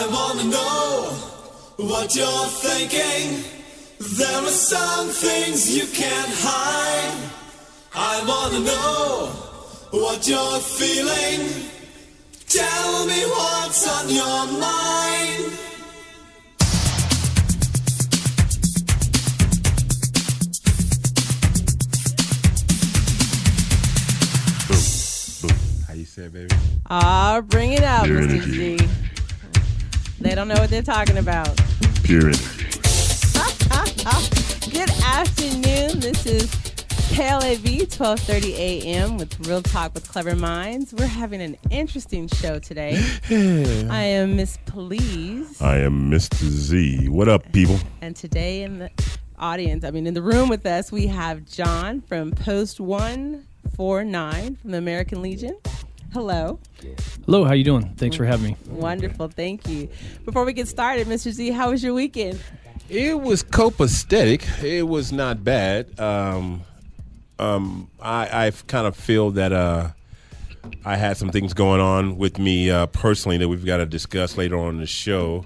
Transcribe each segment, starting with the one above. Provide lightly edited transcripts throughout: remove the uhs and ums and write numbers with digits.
I wanna know what you're thinking. There are some things you can't hide. I wanna know what you're feeling. Tell me what's on your mind. How you say it, baby? Bring it out, Pure Mr. energy. G. They don't know what they're talking about. Pure energy. Good afternoon. This is KLAV 1230 AM with Real Talk with Clever Minds. We're having an interesting show today. I am Miss Please. I am Mr. Z. What up, people? And today in the audience, in the room with us, we have John from Post 149 from the American Legion. Hello. Hello, how you doing? Thanks for having me. Wonderful, thank you. Before we get started, Mr. Z, how was your weekend? It was copacetic. It was not bad. I kind of feel that I had some things going on with me personally that we've got to discuss later on in the show.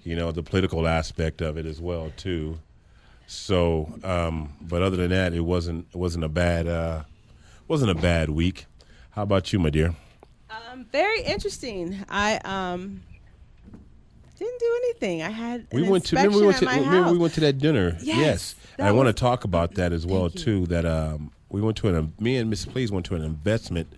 You know, the political aspect of it as well too. So, but other than that, it wasn't a bad week. How about you, my dear? Very interesting. I didn't do anything. I had We an went to inspection at my house. we went to that dinner. Yes, And I want to talk about that as well too. That we went to me and Miss Please went to an investment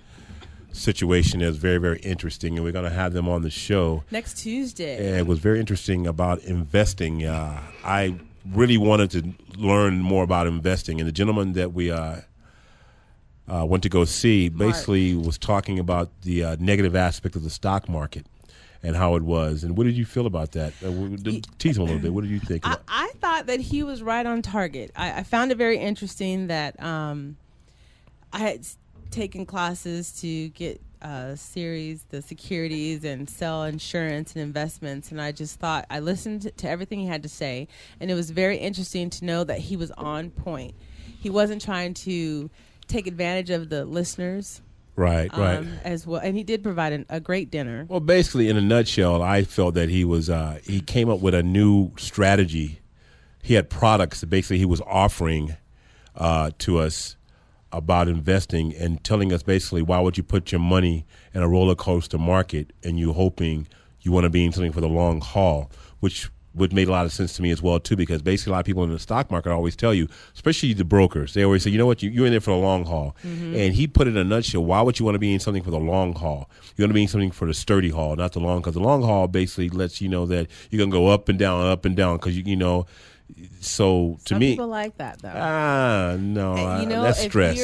situation that's very, very interesting, and we're going to have them on the show Next Tuesday. And it was very interesting about investing. I really wanted to learn more about investing, and the gentleman that we went to go see basically was talking about the negative aspect of the stock market and how it was. And what did you feel about that? Tease him a little bit. What did you think? I thought that he was right on target. I found it very interesting that I had taken classes to get series, the securities and sell insurance and investments. And I just thought, I listened to everything he had to say. And it was very interesting to know that he was on point. He wasn't trying to take advantage of the listeners. Right. As well. And he did provide a great dinner. Well, basically, in a nutshell, I felt that he was he came up with a new strategy. He had products that basically he was offering to us about investing and telling us basically, why would you put your money in a roller coaster market and you hoping you want to be in something for the long haul, which would make a lot of sense to me as well too, because basically a lot of people in the stock market always tell you, especially the brokers, they always say, you know what, you're in there for the long haul. Mm-hmm. And he put it in a nutshell, why would you want to be in something for the long haul? You want to be in something for the sturdy haul, not the long, because the long haul basically lets you know that you're going to go up and down, because you know. So to some me, people like that though. No, that's stress.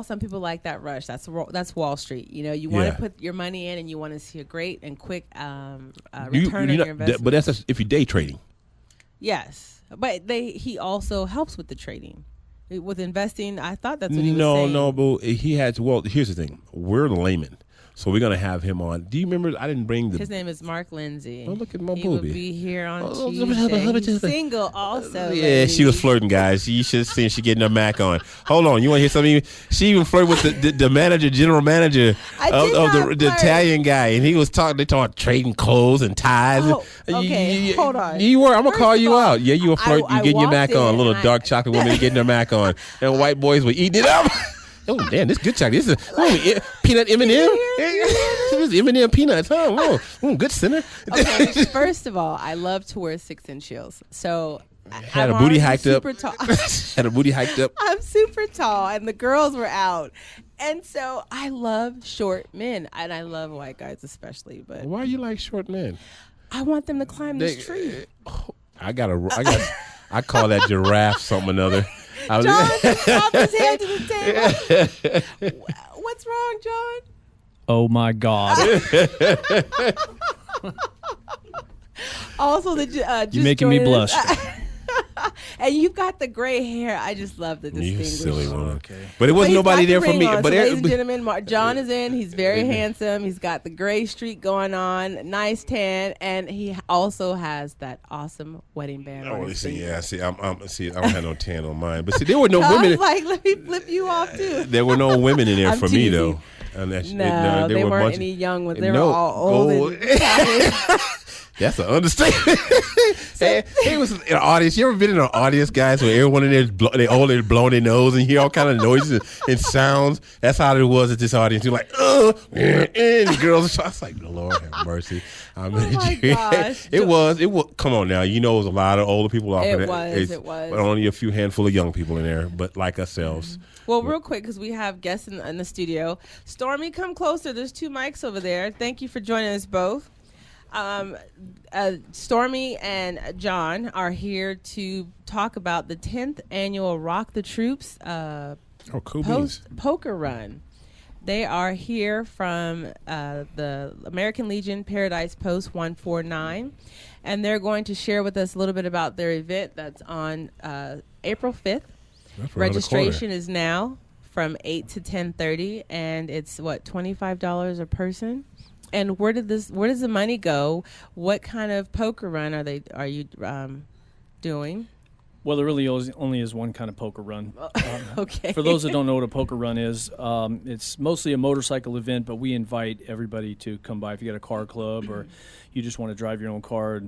Some people like that rush. That's Wall Street. You know, you want to put your money in, and you want to see a great and quick return on your investment. But that's if you're day trading. Yes, but he also helps with the trading, with investing. I thought that's what he was saying. No, but he had. Well, here's the thing: we're the layman. So we're going to have him on. Do you remember? I didn't bring the... His name is Mark Lindsay. Oh, look at my he booby. He will be here on Tuesday. He's single also. Yeah, ladies. she was flirting, guys. You should have seen she getting her Mac on. Hold on. You want to hear something? She even flirted with the manager, general manager of the Italian guy. And he was talking, they talking trading clothes and ties. Oh, okay, hold on. You were. I'm going to call you out. Yeah, you were flirting. You I getting your Mac on. A little dark chocolate chocolate woman getting her Mac on. And white boys were eating it up. Oh, damn, this is good chocolate. This is peanut M&M. This is M&M peanuts, huh? Good sinner. Okay, first of all, I love to wear 6-inch heels. So had a booty hiked up. Had a booty hiked up. I'm super tall, and the girls were out. And so I love short men, and I love white guys especially. But why you like short men? I want them to climb this tree. I call that giraffe something or another. John just popped his head to the table. What's wrong, John? Oh my God! Also, you're making me blush. And you've got the gray hair. I just love the distinguished. You silly one. Okay. But it wasn't nobody there for me. But ladies and gentlemen, John is in. He's very handsome. He's got the gray streak going on, nice tan, and he also has that awesome wedding band. Oh, see, I don't have no tan on mine. But see, there were no women. Like, let me flip you off too. There were no women in there for teasing. Me though. No, they weren't any young ones. They were all old. That's an understatement. He was in an audience. You ever been in an audience, guys, where everyone in there they're blowing their nose and you hear all kind of noises and sounds? That's how it was at this audience. You're like, and the girls. I was like, Lord have mercy. Oh my gosh. It was. Come on now. You know, it was a lot of older people off in there. It was. But only a few handful of young people in there, but like ourselves. Well, real quick, because we have guests in the studio. Stormy, come closer. There's 2 mics over there. Thank you for joining us both. Stormy and John are here to talk about the 10th annual Rock the Troops poker run. They are here from the American Legion Paradise Post 149, and they're going to share with us a little bit about their event that's on April 5th. Registration is now from 8 to 10:30, and it's $25 a person. And where does the money go? What kind of poker run are you doing? Well, there really only is one kind of poker run. Okay. For those that don't know what a poker run is, it's mostly a motorcycle event, but we invite everybody to come by. If you got a car club or you just want to drive your own car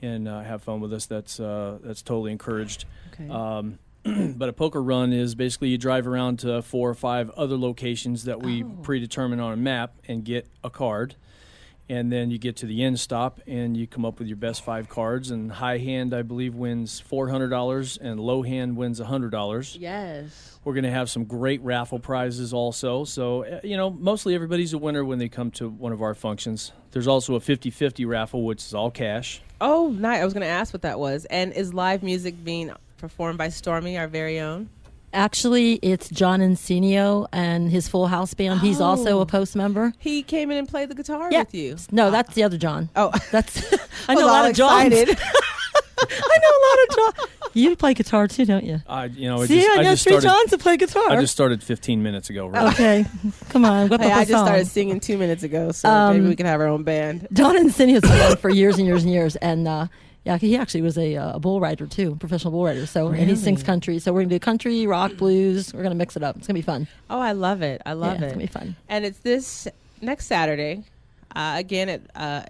and have fun with us, that's totally encouraged. Okay. But a poker run is basically you drive around to 4 or 5 other locations that we predetermine on a map and get a card. And then you get to the end stop and you come up with your best 5 cards. And high hand, I believe, wins $400 and low hand wins $100. Yes. We're going to have some great raffle prizes also. So, mostly everybody's a winner when they come to one of our functions. There's also a 50-50 raffle, which is all cash. Oh, nice. I was going to ask what that was. And is live music being performed by Stormy, our very own? Actually, it's John Insigno and his Full House Band. He's also a Post member. He came in and played the guitar with you. No, that's the other John. Oh, that's I know a lot of Johns. I know a lot of Johns. You play guitar too, don't you? I got 3 Johns to play guitar. I just started 15 minutes ago. Right? Okay, come on. Hey, I just started singing 2 minutes ago, so maybe we can have our own band. John Insigno's been on for years and years and years, and he actually was a bull rider too, professional bull rider. So and he sings country. So we're gonna do country, rock, blues. We're gonna mix it up. It's gonna be fun. Oh, I love it. It's gonna be fun. And it's this next Saturday, again at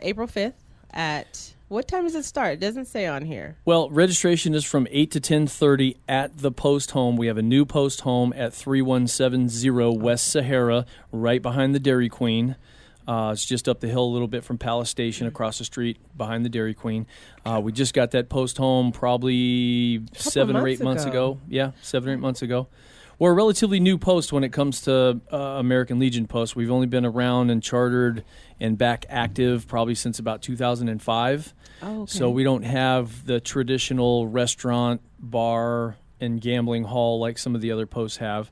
April 5th at. What time does it start? It doesn't say on here. Well, registration is from 8 to 10:30 at the post home. We have a new post home at 3170 West Sahara, right behind the Dairy Queen. It's just up the hill a little bit from Palace Station, across the street behind the Dairy Queen. We just got that post home probably 7 or 8 months ago. Yeah, 7 or 8 months ago. We're a relatively new post when it comes to American Legion posts. We've only been around and chartered and back active probably since about 2005. Oh, okay. So we don't have the traditional restaurant, bar, and gambling hall like some of the other posts have.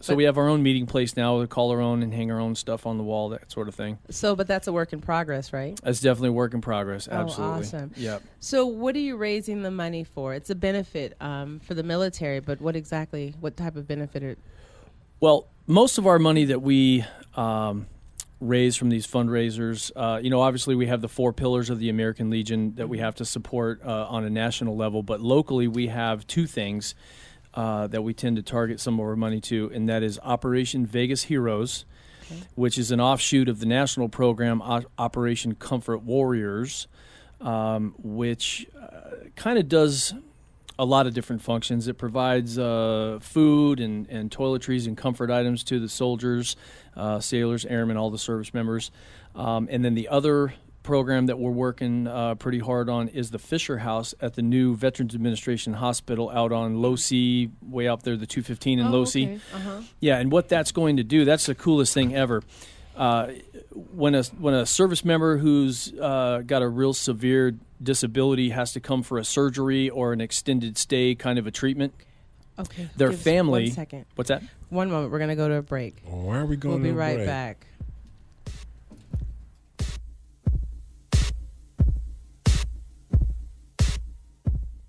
So we have our own meeting place now. We call our own and hang our own stuff on the wall, that sort of thing. So, but that's a work in progress, right? That's definitely a work in progress, absolutely. Oh, awesome. Yep. So what are you raising the money for? It's a benefit for the military, but what type of benefit? Well, most of our money that we raise from these fundraisers, obviously we have the 4 pillars of the American Legion that we have to support on a national level, but locally we have 2 things that we tend to target some of our money to, and that is Operation Vegas Heroes, which is an offshoot of the national program Operation Comfort Warriors, which kind of does a lot of different functions. It provides food and toiletries and comfort items to the soldiers, sailors, airmen, all the service members. And then the other program that we're working pretty hard on is the Fisher House at the new Veterans Administration Hospital out on Low C, way up there, the 215 in Low C. Uh-huh. Yeah, and what that's going to do, that's the coolest thing ever. When a service member who's got a real severe disability has to come for a surgery or an extended stay kind of a treatment, okay, their family. 1 second. What's that? One moment. We're going to go to a break. Why are we going We'll to be a right break? back.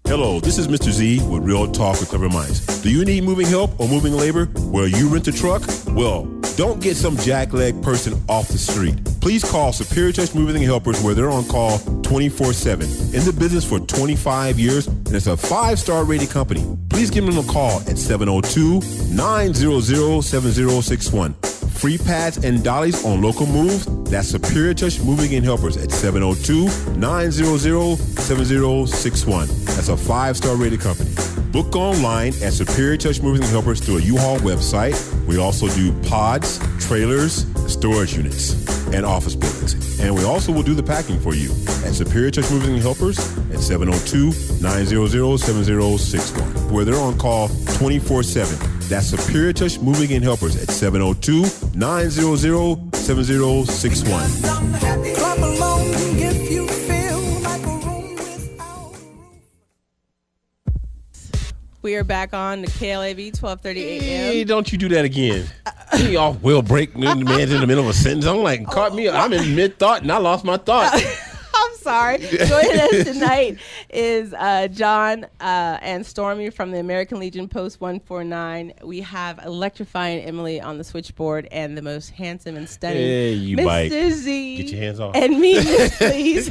Hello, this is Mr. Z with Real Talk with Clever Minds. Do you need moving help or moving labor? Well, you rent a truck? Well, don't get some jackleg person off the street. Please call Superior Touch Moving Helpers, where they're on call 24/7. In the business for 25 years, and it's a 5-star rated company. Please give them a call at 702-900-7061. free pads and dollies on local moves? That's Superior Touch Moving and Helpers at 702-900-7061. That's a 5-star rated company. Book online at Superior Touch Moving and Helpers through a U-Haul website. We also do pods, trailers, storage units, and office buildings. And we also will do the packing for you at Superior Touch Moving and Helpers at 702-900-7061, where they're on call 24/7. That's Superior Touch Moving and Helpers at 702-900-7061. Clap along if you feel like a room without a roof. We are back on the KLAB 12:30 a.m. Hey, don't you do that again. You off will break. The man's in the middle of a sentence. I'm like, caught me. I'm in mid-thought and I lost my thought. I'm sorry. Joining us tonight is John and Stormy from the American Legion Post 149. We have electrifying Emily on the switchboard and the most handsome and stunning Hey, you Mr. bite. Z. Get your hands off. And me, Miss Please.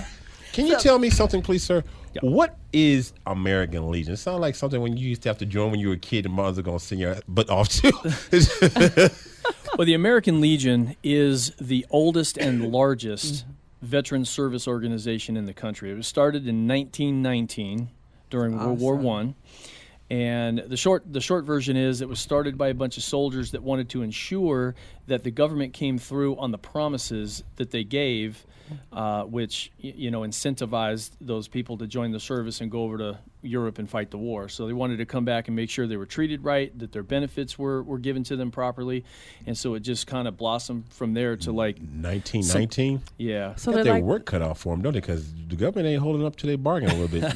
Can you tell me something, please, sir? What is American Legion? It sounds like something when you used to have to join when you were a kid and moms are going to send your butt off to. Well, the American Legion is the oldest and largest veteran service organization in the country. It was started in 1919 during World War I. And the short version is it was started by a bunch of soldiers that wanted to ensure that the government came through on the promises that they gave, which incentivized those people to join the service and go over to Europe and fight the war. So they wanted to come back and make sure they were treated right, that their benefits were given to them properly, and so it just kind of blossomed from there to like 1919? Yeah. So Got they're their like, work cut off for them, don't they? Because the government ain't holding up to their bargain a little bit.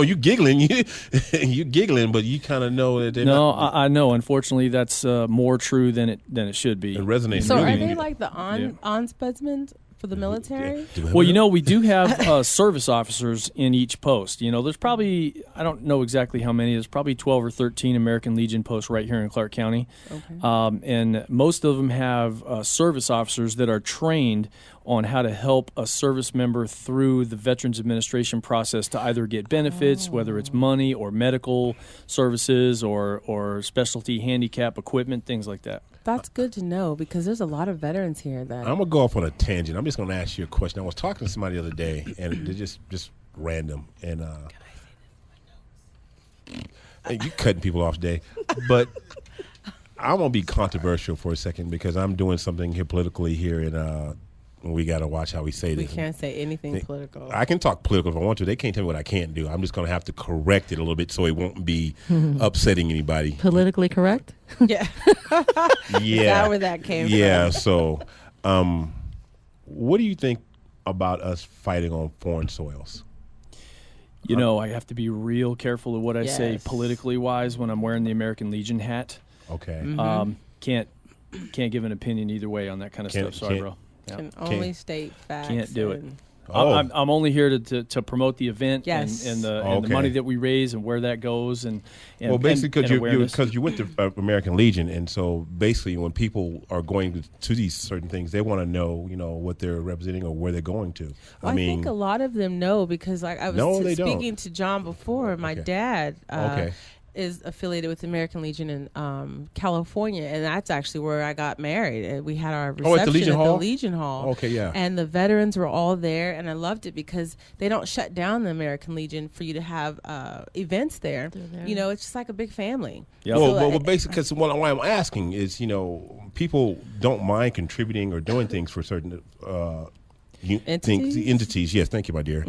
You giggling, you giggling, but you kind of know that they're not. I know. Unfortunately, that's more true than it should be. It resonates. so really. are they like the ombudsmen for the military? Well, we do have service officers in each post. There's probably, I don't know exactly how many, there's probably 12 or 13 American Legion posts right here in Clark County. Okay. And most of them have service officers that are trained on how to help a service member through the Veterans Administration process to either get benefits, whether it's money or medical services or specialty handicap equipment, things like that. That's good to know because there's a lot of veterans here that. I'm going to go off on a tangent. I'm just going to ask you a question. I was talking to somebody the other day, and they're just random. And you cutting people off today. But I'm going to be controversial for a second because I'm doing something here politically here, and we got to watch how we say we this. can't say anything political. I can talk political if I want to. They can't tell me what I can't do. I'm just going to have to correct it a little bit so it won't be upsetting anybody. Politically correct? Yeah. Yeah. Is that where that came from? Yeah. So, what do you think about us fighting on foreign soils? I have to be real careful of what I say Yes. politically wise when I'm wearing the American Legion hat. Okay. Can't give an opinion either way on that kind of Can't- stuff. Sorry, can't- bro. Yeah. Can only state facts. Can't do it. and- Oh. I'm only here to promote the event Yes. and the Okay. money that we raise and where that goes and Well, basically, and because awareness. you went to American Legion, and so basically, when people are going to these certain things, they want to know, what they're representing or where they're going to. I think a lot of them know because like I was No, they don't. speaking to John before. My Okay. dad Okay. is affiliated with the American Legion in California, and that's actually where I got married. And we had our reception Oh, at the Legion Hall? Legion Hall. Okay, yeah. And the veterans were all there, and I loved it because they don't shut down the American Legion for you to have events there. there. It's just like a big family. Yep. Well, basically, because why I'm asking is, people don't mind contributing or doing things for certain entities. Yes, thank you, my dear.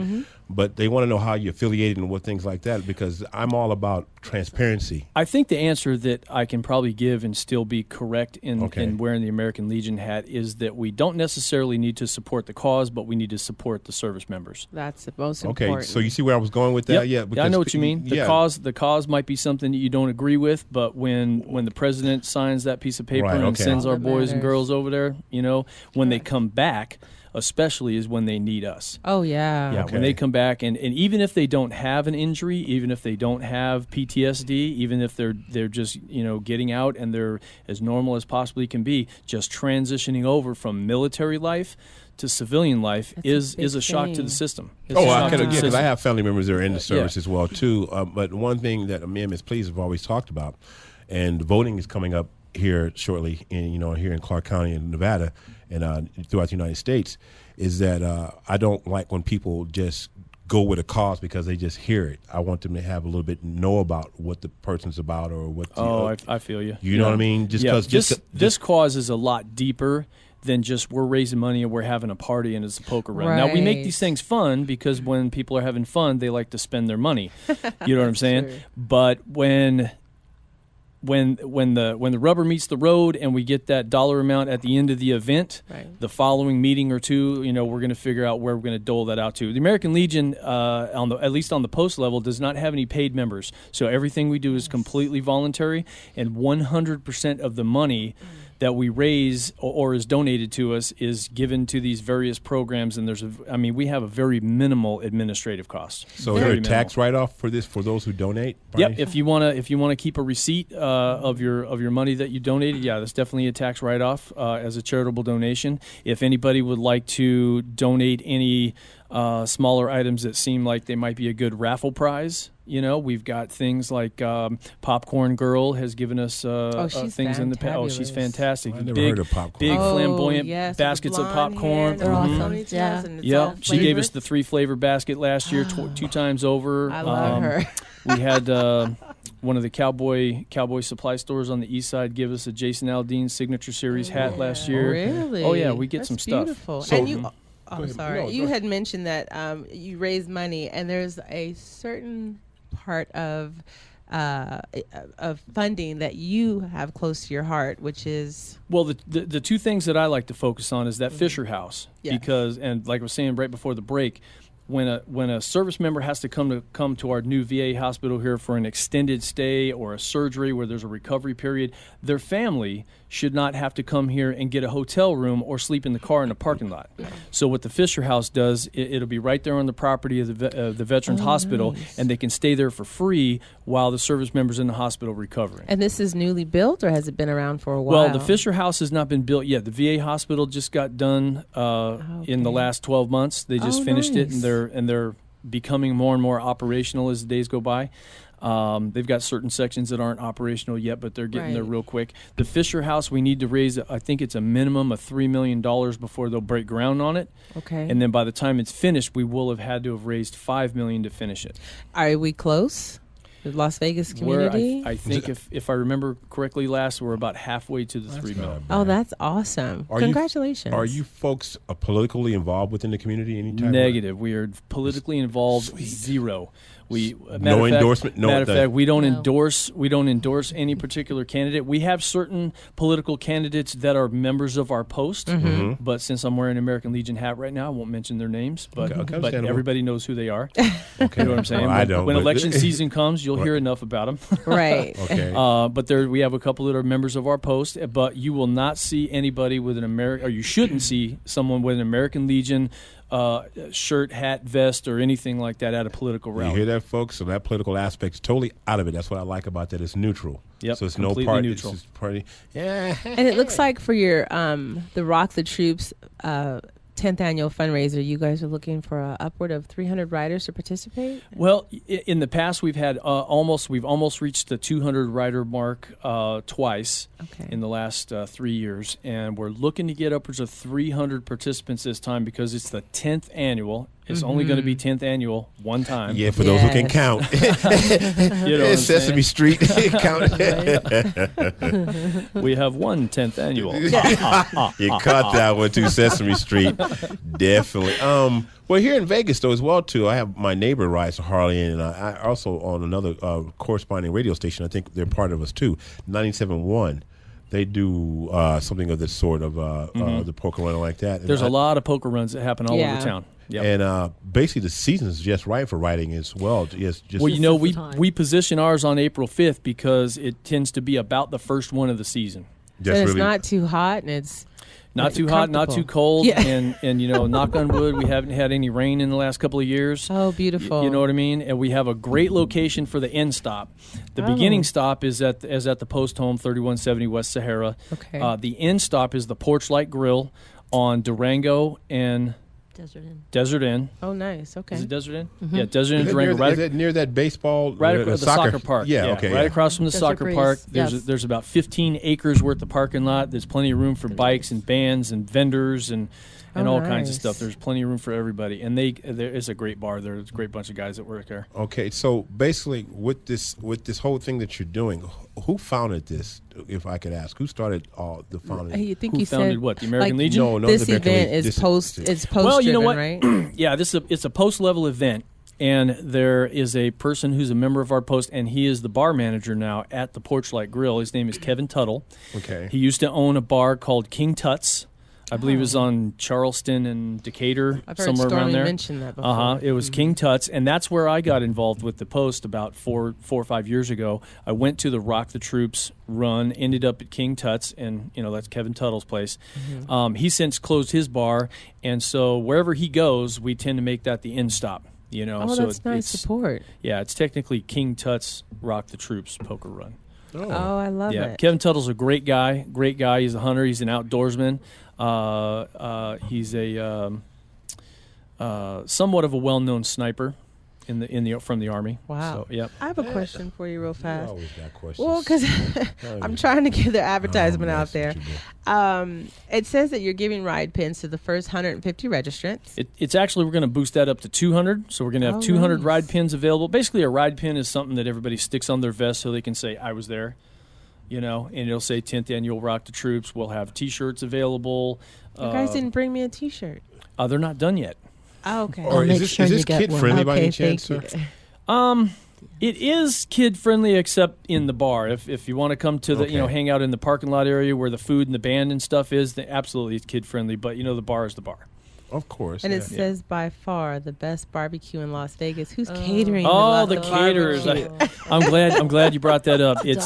But they want to know how you're affiliated and what things like that, because I'm all about transparency. I think the answer that I can probably give and still be correct in wearing the American Legion hat is that we don't necessarily need to support the cause, but we need to support the service members. That's the most Okay, important. so you see where I was going with that? Yep. Yeah, I know what you mean. The yeah. cause might be something that you don't agree with, but when the president signs that piece of paper Right, and okay. sends All our that boys and matters. girls over there, when they come back, especially is when they need us. Oh yeah. Yeah, Okay. when they come back, and even if they don't have an injury, even if they don't have PTSD, even if they're just getting out and they're as normal as possibly can be, just transitioning over from military life to civilian life That's a is big a shock to thing. the system. It's Oh, a I shock could to the because I system. have family members that are in the service Yeah. as well too. But one thing that me and Ms. Please have always talked about, and voting is coming up here shortly, here in Clark County in Nevada and throughout the United States, is that I don't like when people just go with a cause because they just hear it. I want them to have a little bit know about what the person's about or what. I feel you. You know what I mean? This cause is a lot deeper than just we're raising money and we're having a party and it's a poker run. Now we make these things fun because when people are having fun, they like to spend their money. You know what I'm saying? True. But when the rubber meets the road and we get that dollar amount at the end of the event, the following meeting or two, we're going to figure out where we're going to dole that out to. The American Legion, at least on the post level, does not have any paid members. So everything we do is completely voluntary, and 100% of the money that we raise or is donated to us is given to these various programs, and we have a very minimal administrative cost. So is there a tax write-off for this for those who donate? Yep. If you want to keep a receipt of your money that you donated, that's definitely a tax write-off as a charitable donation. If anybody would like to donate any smaller items that seem like they might be a good raffle prize, we've got things like Popcorn Girl has given us things in the past. Oh, she's fantastic. I never heard of Popcorn. Big flamboyant yes, baskets of popcorn. They're awesome. Yep. She gave us the 3-flavor basket last year, 2 times over. I love her. We had one of the cowboy supply stores on the east side give us a Jason Aldean Signature Series hat last year. Really? Oh yeah, we get That's some stuff. Beautiful. So- And you. Oh, ahead. sorry. No, You go had mentioned that you raise money, and there's a certain part of funding that you have close to your heart, which is Well, the two things that I like to focus on is that Fisher House, Yeah. because, and like I was saying right before the break, when a service member has to come to our new VA hospital here for an extended stay or a surgery where there's a recovery period, their family should not have to come here and get a hotel room or sleep in the car in a parking lot. So what the Fisher House does, it'll be right there on the property of the Veterans Hospital, nice. and they can stay there for free while the service member's in the hospital recovering. And this is newly built, or has it been around for a while? Well, the Fisher House has not been built yet. The VA hospital just got done in the last 12 months. They just finished it, nice. and they're becoming more and more operational as the days go by. They've got certain sections that aren't operational yet, but they're getting there Right. real quick. The Fisher House, we need to raise, I think it's a minimum of $3 million before they'll break ground on it. Okay. And then by the time it's finished, we will have had to have raised $5 million to finish it. Are we close? The Las Vegas Where community? I think if I remember correctly last, we're about halfway to the $3 million. Oh, that's awesome. Are you- Congratulations. Are you folks politically involved within the community anytime? Negative. We are politically involved. Zero. We No endorsement? No, Matter of fact, we don't No. endorse. We don't endorse any particular candidate. We have certain political candidates that are members of our post. Mm-hmm. But since I'm wearing an American Legion hat right now, I won't mention their names. But Okay, but understandable. everybody knows who they are. Okay. You know what I'm saying? Well, I don't. When but- election season comes, you'll hear enough about them. Right. Okay. But we have a couple that are members of our post, but you will not see anybody with an American, or you shouldn't see someone with an American Legion shirt, hat, vest, or anything like that at a political You rally. hear that, folks? So that political aspect is totally out of it. That's what I like about that. It's neutral. Yep, So it's no completely party. neutral. It's just party. Yeah. And it looks like for your the Rock the Troops 10th annual fundraiser, you guys are looking for upward of 300 riders to participate. Well, in the past, we've had we've almost reached the 200 rider mark twice Okay. in the last 3 years, and we're looking to get upwards of 300 participants this time because it's the 10th annual. It's only going to be 10th annual one time. Yeah, for those who can Yes. count. You know what I'm Sesame saying? Street count. We have one 10th annual. You caught that one too, Sesame Street. Definitely. Well, here in Vegas though as well too. I have my neighbor rides a Harley, and I also on another corresponding radio station. I think they're part of us too. 97.1. They do something of this sort of the poker run like that. And There's a lot of poker runs that happen all Yeah. over town. Yep. And basically, the season is just right for riding as well. Just Well, you know, is the time. we position ours on April 5th because it tends to be about the first one of the season. just and it's really, not too hot, and it's Not too hot, not too comfortable. cold, Yeah. and you know, knock on wood, we haven't had any rain in the last couple of years. Oh, beautiful. You know what I mean? And we have a great location for the end stop. The Oh. beginning stop is at the post home, 3170 West Sahara. Okay. The end stop is the Porch Light Grill on Durango and Desert Inn. Oh, nice. Okay. Is it Desert Inn? Mm-hmm. Yeah, Desert Inn Is it Durango. near, is it near that baseball? Right the across the soccer park. Yeah, okay. Right yeah. across from the Desert soccer Breeze, park. yes. There's about 15 acres worth of parking lot. There's plenty of room for bikes and bands and vendors and all kinds of nice. stuff. There's plenty of room for everybody. And there is a great bar there. There's a great bunch of guys that work there. Okay, so basically, with this whole thing that you're doing, who founded this? If I could ask, who started the founding? You think Who you founded said what? The American like, Legion? No, no, this the American event Legion. is post. It's post. Well, you know what? Right? Yeah, it's a post-level event. And there is a person who's a member of our post, and he is the bar manager now at the Porchlight Grill. His name is Kevin Tuttle. Okay. He used to own a bar called King Tut's. I believe it was on Charleston and Decatur, I've heard somewhere Stormy around there. mention that before. It was King Tut's, and that's where I got involved with the Post about four or 5 years ago. I went to the Rock the Troops run, ended up at King Tut's, and that's Kevin Tuttle's place. He's since closed his bar, and so wherever he goes, we tend to make that the end stop. Oh, so that's nice support. Yeah, it's technically King Tut's Rock the Troops poker run. Oh, I love it. Kevin Tuttle's a great guy. Great guy. He's a hunter. He's an outdoorsman. He's a somewhat of a well-known sniper from the Army. Wow. So, yep. I have a question for you real You fast. always got questions. Well, because I'm trying to get the advertisement Oh, out there. that's what you do. It says that you're giving ride pins to the first 150 registrants. It's actually, we're going to boost that up to 200. So we're going to have 200 nice. ride pins available. Basically, a ride pin is something that everybody sticks on their vest so they can say, I was there. And it'll say 10th Annual Rock the Troops. We'll have T-shirts available. You guys didn't bring me a T-shirt. They're not done yet. Oh, okay. Or make is sure you this get kid one. friendly by Okay, any chance, thank sir? you. It is kid friendly, except in the bar. If you want to come to the Okay. hang out in the parking lot area where the food and the band and stuff is, then absolutely it's kid friendly. But the bar is the bar. Of course. And yeah. it says by far the best barbecue in Las Vegas. Who's catering? Oh, the the caterers! barbecue? I'm glad you brought that up. Die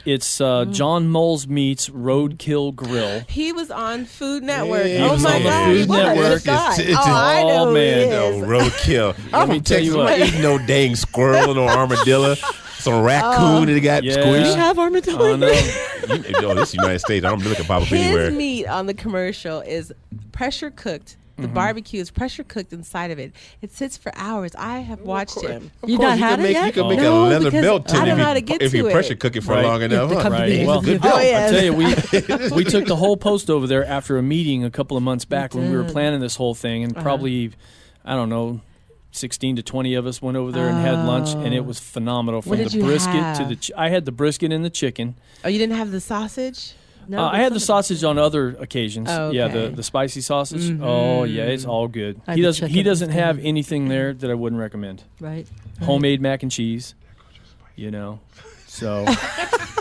It's for. John Moles Meats Roadkill Grill. He was on Food Network. Yeah, oh he was my on the God! Food What a Network. guy. It's- I know oh, who man. he No, is. roadkill. I'm me from tell Texas. you I'm what. not eating no dang squirrel or armadillo. Some raccoon that got Yeah. We squished. have armadillo. Oh no! This is the United States. I don't look at Papa His anywhere. meat on the commercial is pressure cooked. The barbecue is pressure cooked inside of it. It sits for hours. I have watched him. You not had it yet? You can make No, a leather because belt I tin don't know how to get if you to it. pressure cook it for Right. long enough. to huh? come to Right. the Well, end of the Oh, bill. yeah. I tell you, we took the whole post over there after a meeting a couple of months back when we were planning this whole thing, and probably, I don't know, 16 to 20 of us went over there and had lunch, and it was phenomenal. From What did the you brisket to have? the, I had the brisket and the chicken. Oh, you didn't have the sausage? No, I had the sausage on other occasions. Oh, Yeah, okay. the spicy sausage. Oh yeah, it's all good. I had He the doesn't. He chicken. doesn't have anything there that I wouldn't recommend. Right. Homemade mac and cheese. So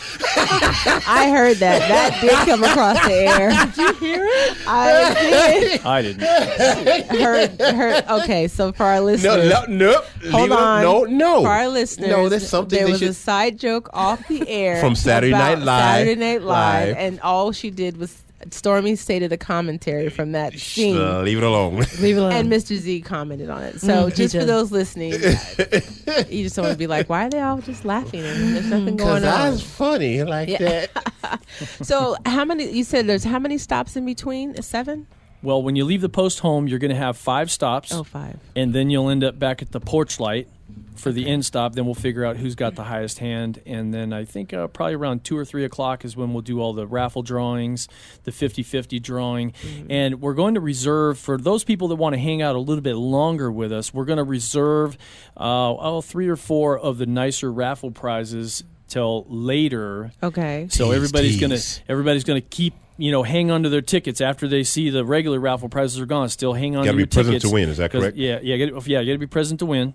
I heard that. That did come across the air. Did you hear it? I I didn't. did. Heard. Okay, so for our listeners. No. Hold Leave it on. No. For our listeners, No, there's something there they was should- a side joke off the air From Saturday about Night Live. Saturday Night Live, Live. and all she did was Stormy stated a commentary from that scene. Leave it alone. Leave it alone. And Mr. Z commented on it. So he just for did. those listening, you just want to be like, why are they all just laughing? And there's nothing Because going I on. was funny like Yeah. that. So how many? You said there's how many stops in between? 7? Well, when you leave the post home, you're going to have 5 stops. Oh, 5. And then you'll end up back at the porch light for the end stop. Then we'll figure out who's got the highest hand. And then I think probably around 2 or 3 o'clock is when we'll do all the raffle drawings, the 50-50 drawing. And we're going to reserve, for those people that want to hang out a little bit longer with us, we're going to reserve 3 or 4 of the nicer raffle prizes till later. Okay. So Tease, everybody's gonna keep hang on to their tickets after they see the regular raffle prizes are gone. Still hang on Gotta to be your present tickets. to win, is that 'Cause- correct? Yeah, you got to be present to win.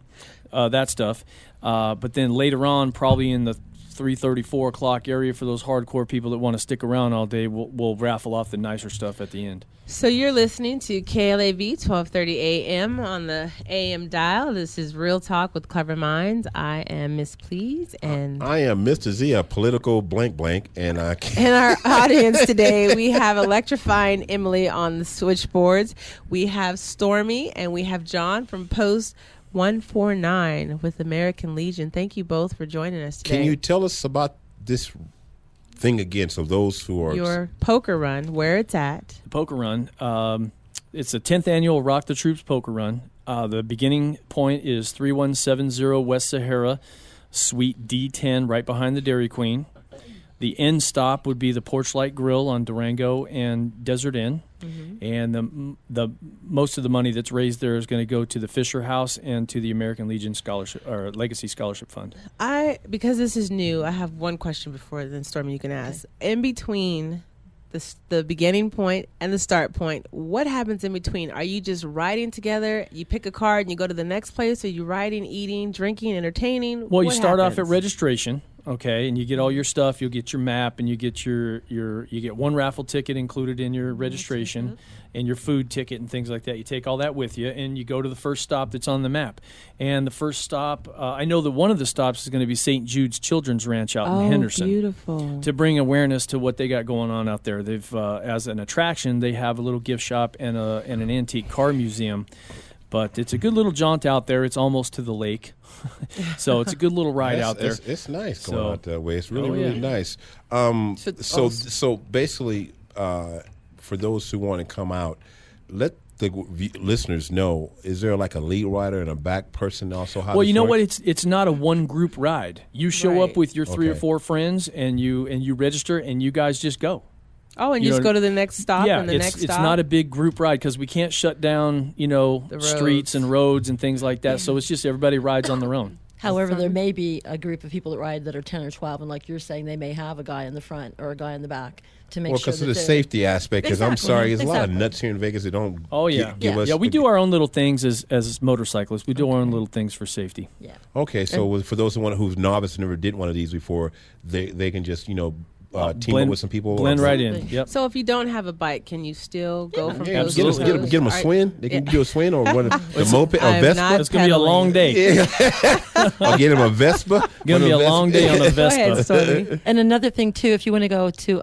That stuff. But then later on, probably in the 3:30, 4 o'clock area for those hardcore people that want to stick around all day, we'll raffle off the nicer stuff at the end. So you're listening to KLAV 1230 AM on the AM dial. This is Real Talk with Clever Minds. I am Miss Please, and I am Mr. Z, a political blank, and I can't. in our audience today, we have electrifying Emily on the switchboards. We have Stormy, and we have John from Post 149 with American Legion. Thank you both for joining us today. Can you tell us about this thing again, so those who are Your poker run, where it's at. The poker run. it's the 10th annual Rock the Troops Poker Run. The beginning point is 3170 West Sahara, Suite D10, right behind the Dairy Queen. The end stop would be the Porchlight Grill on Durango and Desert Inn. And the most of the money that's raised there is going to go to the Fisher House and to the American Legion Scholarship or Legacy Scholarship Fund. Because this is new, I have one question before then, Stormy, you can ask. In between the beginning point and the start point, what happens in between? Are you just riding together? You pick a card and you go to the next place? Are you riding, eating, drinking, entertaining? Well, you What start off at happens? registration, okay, and you get all your stuff. You'll get your map, and you get you get one raffle ticket included in your registration, and your food ticket and things like that. You take all that with you, and you go to the first stop that's on the map. And the first stop, I know that one of the stops is going to be St. Jude's Children's Ranch out in Henderson. Beautiful. To bring awareness to what they got going on out there. They've, as an attraction, they have a little gift shop and an antique car museum. But it's a good little jaunt out there. It's almost to the lake. So it's a good little ride out there. It's nice going out that way. It's really, Oh, yeah. really nice. So basically, for those who want to come out, let the listeners know, is there like a lead rider and a back person also? Well, you know what? It's not a one group ride. You show up Right. with your 3 or Okay. 4 friends, and you register, and you guys just go. Oh, and You you just know, go to the next stop Yeah, and the next it's stop? not a big group ride because we can't shut down, The streets roads. and roads and things like that. So it's just everybody rides on their own. However, there may be a group of people that ride that are 10 or 12, and like you're saying, they may have a guy in the front or a guy in the back to make Well, sure because that of the they're- safety aspect. Because I'm Exactly. sorry, there's a lot of Exactly. nuts here in Vegas that don't. Oh, yeah. give us. Yeah, we do our own little things as motorcyclists. We do our own little things for safety. Yeah. Okay, so for those who's novice and never did one of these before, they can just team up with some people. Blend right in. Absolutely. Yep. So if you don't have a bike, can you still go from Yeah, coast get to them, coast? get them a Are- swing. They can do a swing or one the moped or I'm Vespa. not It's going to be a long day. Or get them a Vespa. Going to be a long day on a Go ahead, Vespa. Stormy. And another thing, too, if you want to go to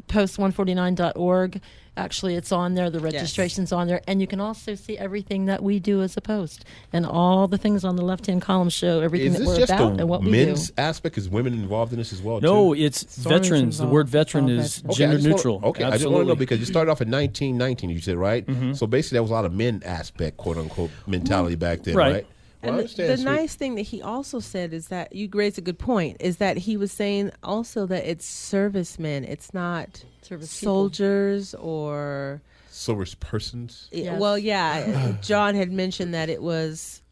post149.org, actually, it's on there. The registration's on there. And you can also see everything that we do as a post. And all the things on the left-hand column show everything Is that this we're just about a and what we men's do. aspect? Is women involved in this as well? No, too? it's Stormy's veterans. The involved. word It's veteran all is veterans. gender I just wanna- neutral. Okay, I just want to Absolutely. know because you started off in 1919, you said, right? So basically, that was a lot of men aspect, quote unquote, mentality back then, Right. right? Well, I And understand, the sweet. nice thing that he also said is that you raised a good point. Is that he was saying also that it's servicemen. It's not Service people. soldiers or. Service persons. Yes. Well, yeah. John had mentioned that it was.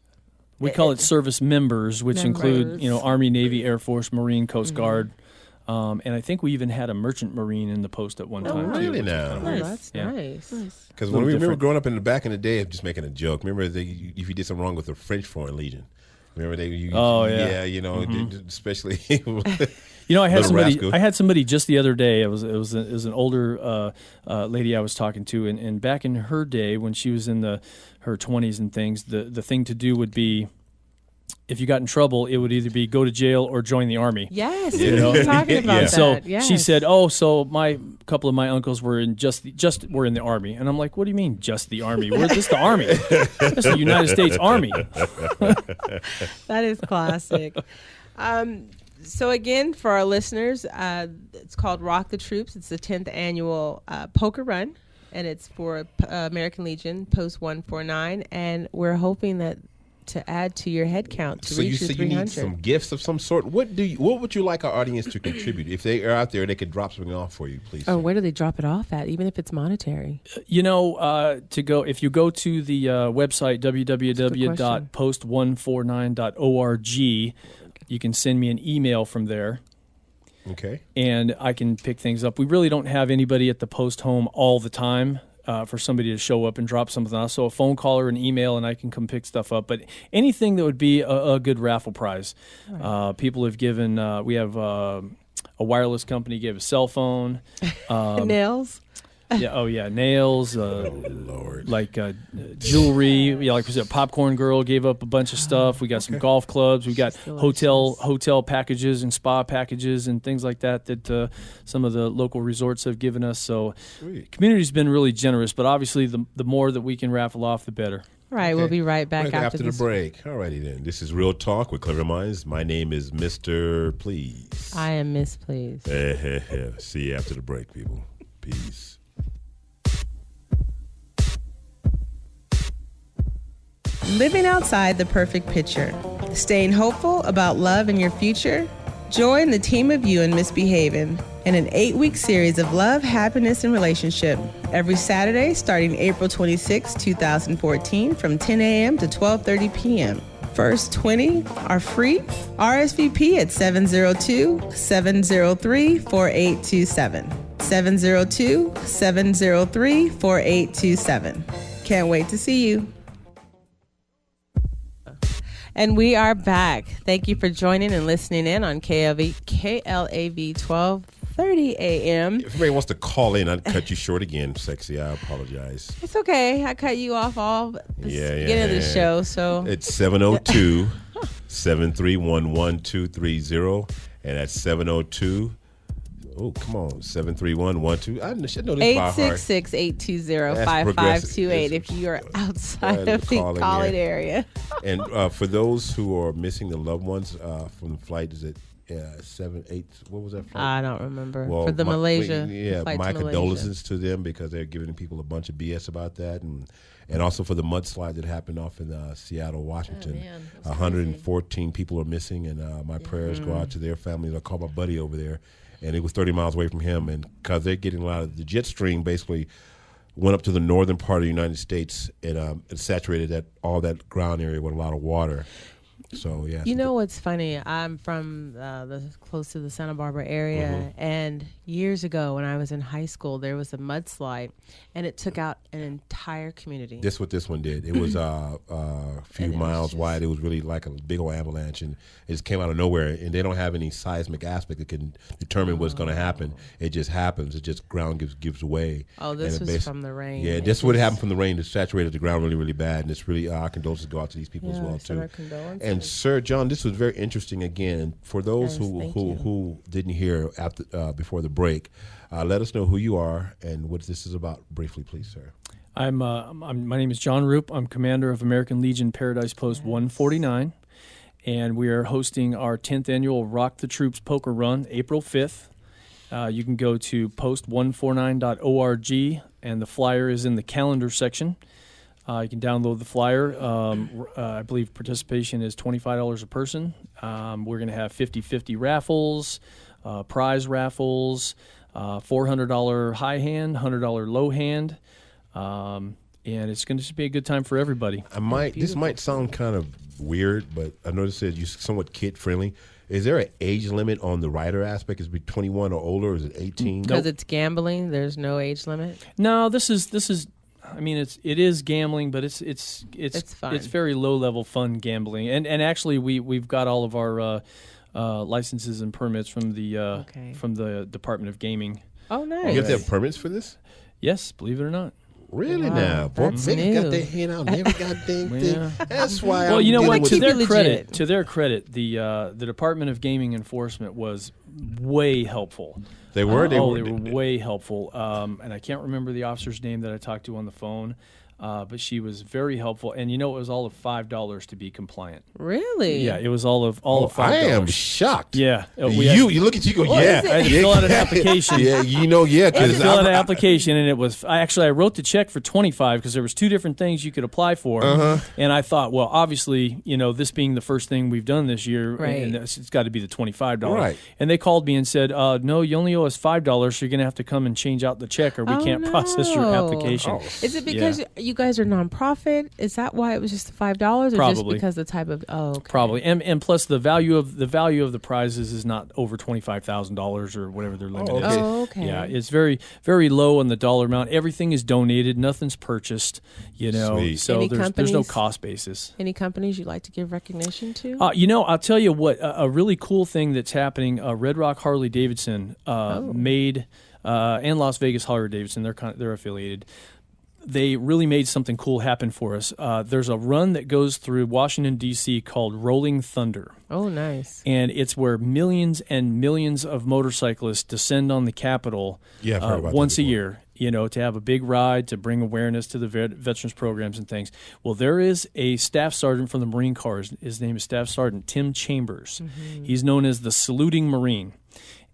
We call it service members, which include, Members. Army, Navy, Air Force, Marine, Coast Guard. And I think we even had a merchant Marine in the post at one time, too. really which is now? kinda Oh, weird. that's Yeah. nice. Because Little when we remember different. growing up in the back in the day, just making a joke. Remember, if you did something wrong with the French Foreign Legion, remember Oh, yeah. especially. I had Little rascal. I had somebody just the other day. It was an older lady I was talking to, and back in her day when she was in her 20s and things, the thing to do would be, if you got in trouble, it would either be go to jail or join the Army. Yes, Yeah. we were talking about Yeah. that. So yes. she said, "Oh, so my couple of my uncles were in were in the Army," and I'm like, "What do you mean just the Army? We're just the Army. That's the United States Army." That is classic. So again, for our listeners, it's called Rock the Troops. It's the 10th annual poker run, and it's for American Legion Post 149. And we're hoping that to add to your head count to So you reach your said you need 300. some gifts of some sort. What would you like our audience to contribute? If they are out there, they could drop something off for you, please. Or where do they drop it off at, even if it's monetary? If you go to the website www.post149.org, you can send me an email from there, Okay. and I can pick things up. We really don't have anybody at the post home all the time for somebody to show up and drop something off. So a phone call or an email, and I can come pick stuff up. But anything that would be a good raffle prize. People have given. We have a wireless company gave a cell phone. Nails? Nails. Lord. Like jewelry. Like we said, Popcorn Girl gave up a bunch of stuff. We got some golf clubs. We got hotel packages and spa packages and things like that some of the local resorts have given us. So Sweet. community's been really generous, but obviously the more that we can raffle off, the better. Right, we'll be right back Right after the this. break. Alrighty then. This is Real Talk with Clever Minds. My name is Mr. Please. I am Miss Please. See you after the break, people. Peace. Living outside the perfect picture. Staying hopeful about love and your future? Join the team of you in Misbehaving in an 8-week series of love, happiness, and relationship every Saturday starting April 26, 2014 from 10 a.m. to 12:30 p.m. First 20 are free. RSVP at 702-703-4827. 702-703-4827. Can't wait to see you. And we are back. Thank you for joining and listening in on KLAV 1230 AM. If anybody wants to call in, I'd cut you short again, Sexy. I apologize. It's okay. I cut you off all the beginning of the show. So it's 702-731-1230, and that's 702. Oh, come on, 731-12. I should know this by heart. 866-820-5528 if you are outside of the calling area. And for those who are missing the loved ones from the flight, is it 7-8? What was that flight? I don't remember. Well, for the Malaysia. My condolences to them, because they're giving people a bunch of BS about that, and also for the mudslide that happened off in Seattle, Washington. 114 people are missing, and my prayers go out to their families. I called my buddy over there, and it was 30 miles away from him, and because they're getting a lot of the jet stream, basically went up to the northern part of the United States, and it saturated all that ground area with a lot of water. So yeah. You know what's funny? I'm from close to the Santa Barbara area, and years ago when I was in high school, there was a mudslide, and it took out an entire community. This what this one did. It was a few miles wide. It was really like a big old avalanche, and it just came out of nowhere. And they don't have any seismic aspect that can determine what's going to happen. It just happens. It just ground gives away. Oh, this was from the rain. Yeah, this would happen from the rain. It saturated the ground really, really bad, and it's really our condolences go out to these people as well too. And Sir John, this was very interesting. Again, for those who didn't hear after before the break, let us know who you are and what this is about briefly, please, sir. My name is John Roop. I'm commander of American Legion Paradise Post 149, and we are hosting our 10th annual Rock the Troops Poker Run, April 5th. You can go to post149.org, and the flyer is in the calendar section. You can download the flyer. I believe participation is $25 a person. We're going to have 50-50 raffles, prize raffles, $400 high hand, $100 low hand, and it's going to be a good time for everybody. This might sound kind of weird, but I noticed that you're somewhat kid friendly. Is there an age limit on the rider aspect? Is it 21 or older? Or is it 18? Because it's gambling, there's no age limit. No, this is. I mean, it is gambling, but it's fun. It's very low level fun gambling, and actually we've got all of our licenses and permits from the Department of Gaming. Oh, nice! You have to have permits for this? Yes, believe it or not. Really now? Boy, they got their hand out every goddamn thing. That's why. Well, you know what? To their credit, the Department of Gaming Enforcement was way helpful. They were. They were way helpful. And I can't remember the officer's name that I talked to on the phone, but she was very helpful. And it was all of $5 to be compliant. Really? Yeah, it was all of $5. I am shocked. Yeah, you look at you go. Yeah, I had to fill out an application. Yeah, because fill out an application, and it was I wrote the check for $25 because there was two different things you could apply for, and I thought, well, obviously, this being the first thing we've done this year, and it's got to be the $25. Right. And they called me and said, no, you only owe us $5, so you're going to have to come and change out the check, or we can't process your application. Is it because you guys are nonprofit? Is that why it was just $5, or Probably. just because the type of? Oh, okay. Probably, and plus the value of the prizes is not over $25,000 or whatever their limit is. Oh, okay. Yeah, it's very, very low on the dollar amount. Everything is donated. Nothing's purchased. Sweet. So there's no cost basis. Any companies you'd like to give recognition to? I'll tell you what. A really cool thing that's happening. Red Rock Harley Davidson made, and Las Vegas Harley Davidson. They're affiliated. They really made something cool happen for us. There's a run that goes through Washington, D.C. called Rolling Thunder. Oh, nice. And it's where millions and millions of motorcyclists descend on the Capitol once a year, to have a big ride, to bring awareness to the veterans programs and things. Well, there is a staff sergeant from the Marine Corps. His name is Staff Sergeant Tim Chambers. Mm-hmm. He's known as the Saluting Marine.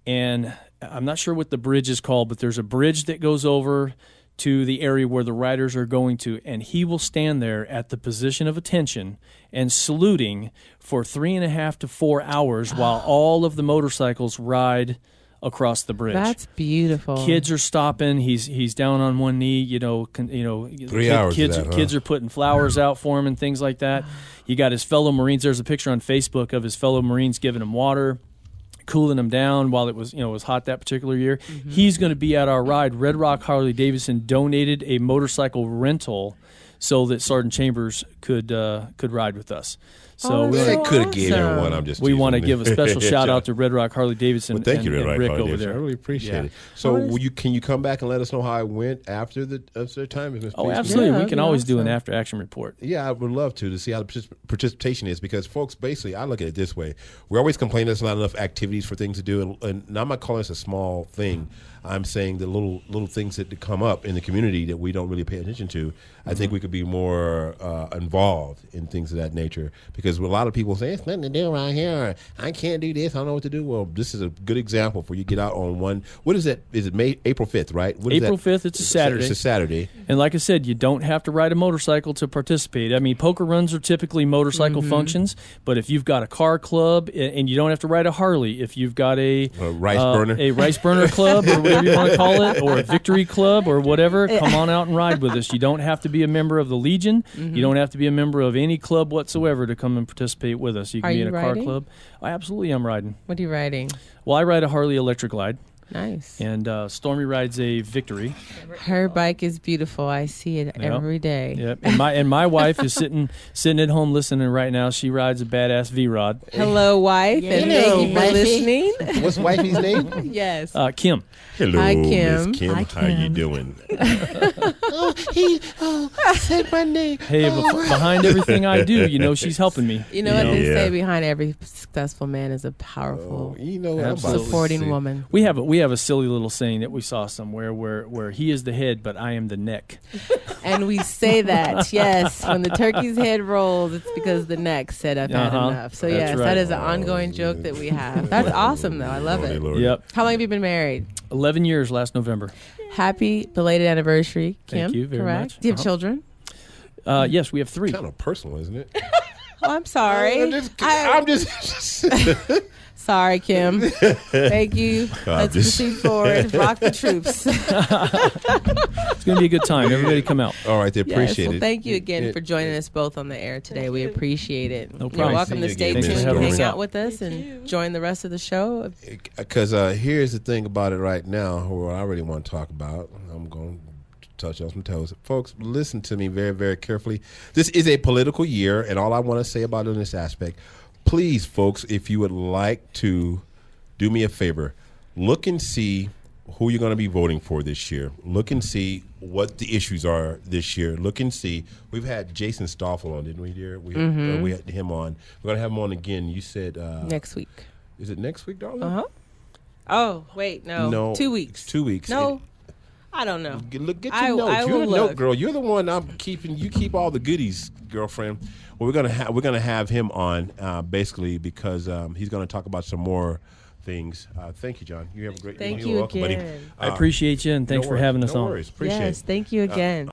And I'm not sure what the bridge is called, but there's a bridge that goes over to the area where the riders are going to, and he will stand there at the position of attention and saluting for 3.5 to 4 hours while all of the motorcycles ride across the bridge. That's beautiful. Kids are stopping. He's down on one knee. 3 hours. Kids are putting flowers out for him and things like that. You got his fellow Marines. There's a picture on Facebook of his fellow Marines giving him water, cooling him down while it was hot that particular year. Mm-hmm. He's going to be at our ride. Red Rock Harley Davidson donated a motorcycle rental so that Sergeant Chambers could ride with us. So that's They so could have gave him awesome. one. I'm just. we want to teasing. give a special shout out to Red Rock Harley Davidson. Well, thank you, and Red Rock Rick Harley over Davidson. there. I really appreciate Yeah. it. So, can you come back and let us know how it went after the time? Oh, absolutely. Yeah, We can that'd be always do an awesome. after action report. Yeah, I would love to see how the participation is, because folks, basically, I look at it this way: we always complain there's not enough activities for things to do, and I'm not calling this a small thing. I'm saying the little things that come up in the community that we don't really pay attention to. I think we could be more involved in things of that nature, because a lot of people say it's nothing to do around here. I can't do this. I don't know what to do. Well, this is a good example for you to get out on one. What is that? Is it April 5th, right? What is April that? 5th, it's a Saturday. It's a Saturday. And like I said, you don't have to ride a motorcycle to participate. I mean, poker runs are typically motorcycle functions, but if you've got a car club, and you don't have to ride a Harley, if you've got a rice burner club or whatever you want to call it, or a victory club or whatever, come on out and ride with us. You don't have to be a member of the Legion. You don't have to be a member of any club whatsoever to come and participate with us. You can Are be you in a car riding? club. Absolutely, I'm riding. What are you riding? Well, I ride a Harley Electric Glide, Nice. and Stormy rides a Victory. Her bike is beautiful. I see it Yep. every day. Yep. And my wife is sitting at home listening right now. She rides a badass V-Rod. Hello, wife, and Hello, thank you for wifey. listening. What's wifey's name? Yes. Kim. Hello, Hi, Kim. Miss Kim. Hi, How you Kim. doing? Said my name. Hey, behind everything I do, she's helping me. You know what they Yeah. say? Behind every successful man is a powerful, You know what I'm about to supporting say. woman. We have a silly little saying that we saw somewhere where he is the head, but I am the neck. And we say that, yes, when the turkey's head rolls, it's because the neck said, I've had Uh-huh. enough. So, That's yes, right. that is an ongoing joke that we have. That's awesome, though. I love Lordy, it. Lordy. Yep. How long have you been married? 11 years last November. Happy belated anniversary, Kim. Thank you very correct? much. Do you have Uh-huh. children? Yes, we have 3. Kind of personal, isn't it? Oh, I'm sorry. I'm just Sorry, Kim. Thank you. Let's just- proceed forward. Rock the troops. It's going to be a good time. Everybody come out. all right. They Yes, appreciate well, it. thank you again It- for joining us both on the air today. We appreciate it. No You're problem. welcome to See you stay again, tuned Miss and hang Stormy. out with us and join the rest of the show. Because here's the thing about it right now, what I really want to talk about. I'm going to touch on some toes. Folks, listen to me very, very carefully. This is a political year, and all I want to say about it in this aspect, please, folks, if you would like to do me a favor, look and see who you're going to be voting for this year. Look and see what the issues are this year. Look and see. We've had Jason Stoffel on, didn't we, dear? We had him on. We're going to have him on again. You said Next week. is it next week, darling? Uh-huh. Oh, wait, no. No, 2 weeks. 2 weeks. No, I don't know. Get your I notes. You're will the note look. girl. You're the one I'm keeping. You keep all the goodies, girlfriend. Well, we're gonna have him on basically because he's gonna talk about some more things. Thank you, John. You have a great. Thank you're you welcome, buddy. again. I appreciate you, and thanks No for worries. having us no on. worries. Appreciate Yes, it. thank you again.